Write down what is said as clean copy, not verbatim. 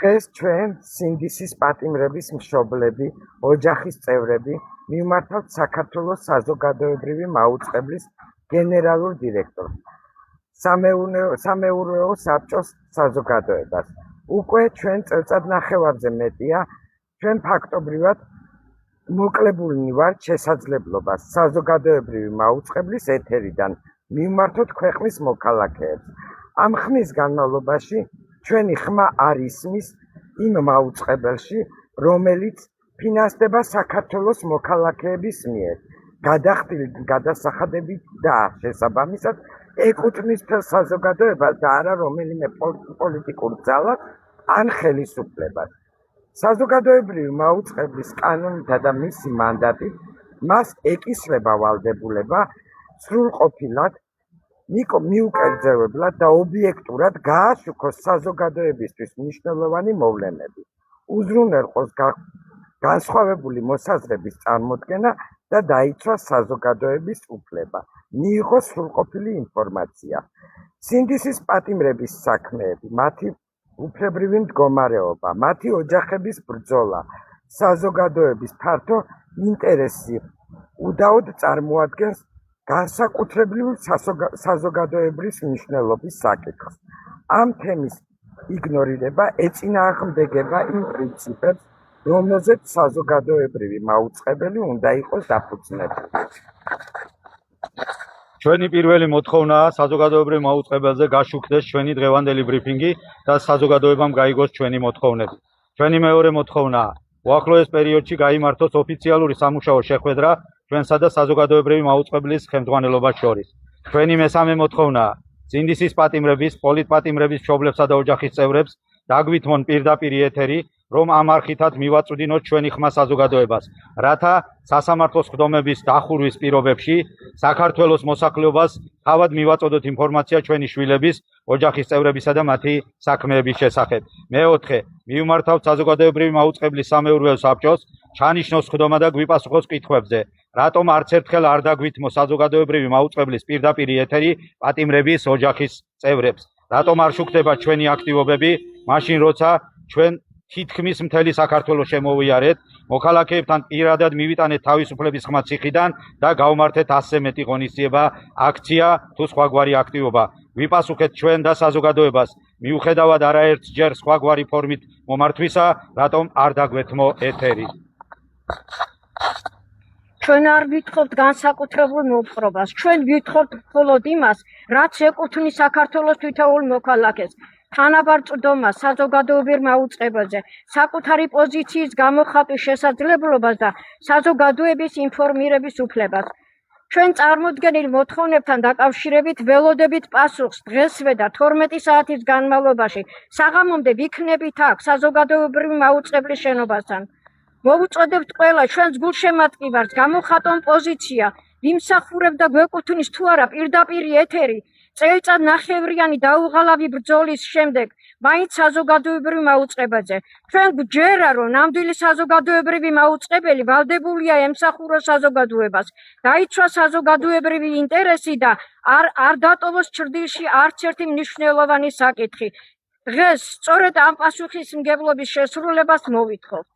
დღეს ჩვენ სინდისის პატიმრების მშობლები, ოჯახის წევრები მივმართავთ საქართველოს საზოგადოებრივი მაუწყებლის გენერალურ დირექტორს, სამეურვეო საბჭოს საზოგადოებას. უკვე ჩვენ წელწადნახევარზე მეტია, ჩვენ ფაქტობრივად მოკლებულნი ვართ შესაძლებლობას საზოგადოებრივი მაუწყებლის ეთერიდან მივმართოთ ქვეყნის მოქალაქეებს. ამ ხნის განმავლობაში ჩვენი ხმა არ ისმის იმ მაუწყებელში, რომელიც ფინანსდება საქართველოს მოქალაქეების მიერ, გადახდილი გადასახადებით და შესაბამისად ეკუთვნის მთელ საზოგადოებას და არა რომელიმე პოლიტიკურ ძალას ან ხელისუფლებას. საზოგადოებრივი მაუწყებლის კანონითა და მისი მანდატით მას ეკისრება ვალდებულება სრულყოფილად, მიუკერძევებლად და ობიექტურად გააშუქოს საზოგადოებისთვის მნიშვნელოვანი მოვლენები, უზრუნველყოს განსხვავებული მოსაზრების წარმოდგენა და დაიცვას საზოგადოების უფლება, მიიღოს სრულყოფილი ინფორმაცია. სინდისის პატიმრების საქმეები, მათი უფლებრივი მდგომარეობა, მათი ოჯახების ბრძოლა, საზოგადოების ფართო ინტერესი უდაოდ წარმოადგენს განსაკუთრებულ საზოგადოებრივ მნიშვნელობის საკითხს. ამ თემის იგნორირება ეწინააღმდეგება იმ პრინციპებს, რომელზეც საზოგადოებრივი მაუწყებელი უნდა იყოს დაფუძნებული. ჩვენი პირველი მოთხოვნაა საზოგადოებრივ მაუწყებელზე გაშუქდეს ჩვენი დღევანდელი ბრიფინგი და საზოგადოებამ გაიგოს ჩვენი მოთხოვნები. ჩვენი მეორე მოთხოვნაა უახლოეს პერიოდში გაიმართოს ოფიციალური სამუშაო შეხვედრა ჩვენსა და საზოგადოებრივი მაუწყებლის ხელმძღვანელობას შორის. ჩვენი მესამე მოთხოვნაა სინდისის პატიმრების, პოლიტპატიმრების მშობლებსა და ოჯახის წევრებს დაგვითმონ პირდაპირ ეთერი, რომ ამ არხითად მივაწვდინოთ ჩვენი ხმა საზოგადოებას, რათა სასამართლოს ხდომების დახურვის პირობებში საქართველოს მოსახლეობას თავად მივაწოდოთ ინფორმაცია ჩვენი შვილების, ოჯახის წევრებისა და მათი საქმეების შესახებ. მეოთხე, მივმართავთ საზოგადოებრივი მაუწყებლის სამეურვეო საბჭოს, ჩანიშნოს ხდომა და გვიპასუხოს კითხვებზე, რატომ არც ერთხელ არ დაგვითმო საზოგადოებრივი მაუწყებლის პირდაპირ ეთერი პატიმრების ოჯახის წევრებს, რატომ არ შუქდება ჩვენი აქტივობები, მაშინ როცა ჩვენ თითქმის მთელი საქართველოს შემოვიარეთ, მოქალაქეებთან პირადად მივიტანეთ თავისუფლების ხმა ციხიდან და გავმართეთ 100-ზე მეტი ღონისძიება, აქცია თუ სხვაგვარი აქტივობა. ვიპასუხეთ ჩვენ და საზოგადოებას, მიუხედავად არაერთჯერ სხვაგვარი ფორმით მომართვისა, რატომ არ დაგვეთმო ეთერი. ჩვენ არ ვითხოვთ განსაკუთრებულ მოპყრობას, ჩვენ ვითხოვთ მხოლოდ იმას, რაც ეკუთვნის საქართველოს თითოეულ მოქალაქეს. თანაბარ წვდომას საზოგადოებრივ მაუწყებელზე, საკუთარი პოზიციის გამოხატვის შესაძლებლობას და საზოგადოების ინფორმირების უფლებას. ჩვენ წარმოდგენილ მოთხოვნებთან დაკავშირებით ველოდებით პასუხს დღესვე და 12 საათის განმავლობაში საღამომდე ვიქნებით აქ საზოგადოებრივი მაუწყებლის შენობასთან. მოვუწოდებთ ყველა ჩვენს გულშემატკივარს გამოხატონ პოზიცია, ვიმსახურებ და გვეკუთვნის თუ არა პირდაპირ ეთერი, წელწადნახევრიანი დაუღალავი ბრძოლის შემდეგ მაინც საზოგადოებრივ მაუწყებელზე. ჩვენ გვჯერა, რომ ნამდვილი საზოგადოებრივი მაუწყებელი ვალდებულია ემსახუროს საზოგადოებას, დაიცვას საზოგადოებრივი ინტერესი და არ დატოვოს ჩრდილში არც ერთი მნიშვნელოვანი საკითხი. დღეს სწორედ ამ პასუხისმგებლობის შესრულებას მოვითხოვთ.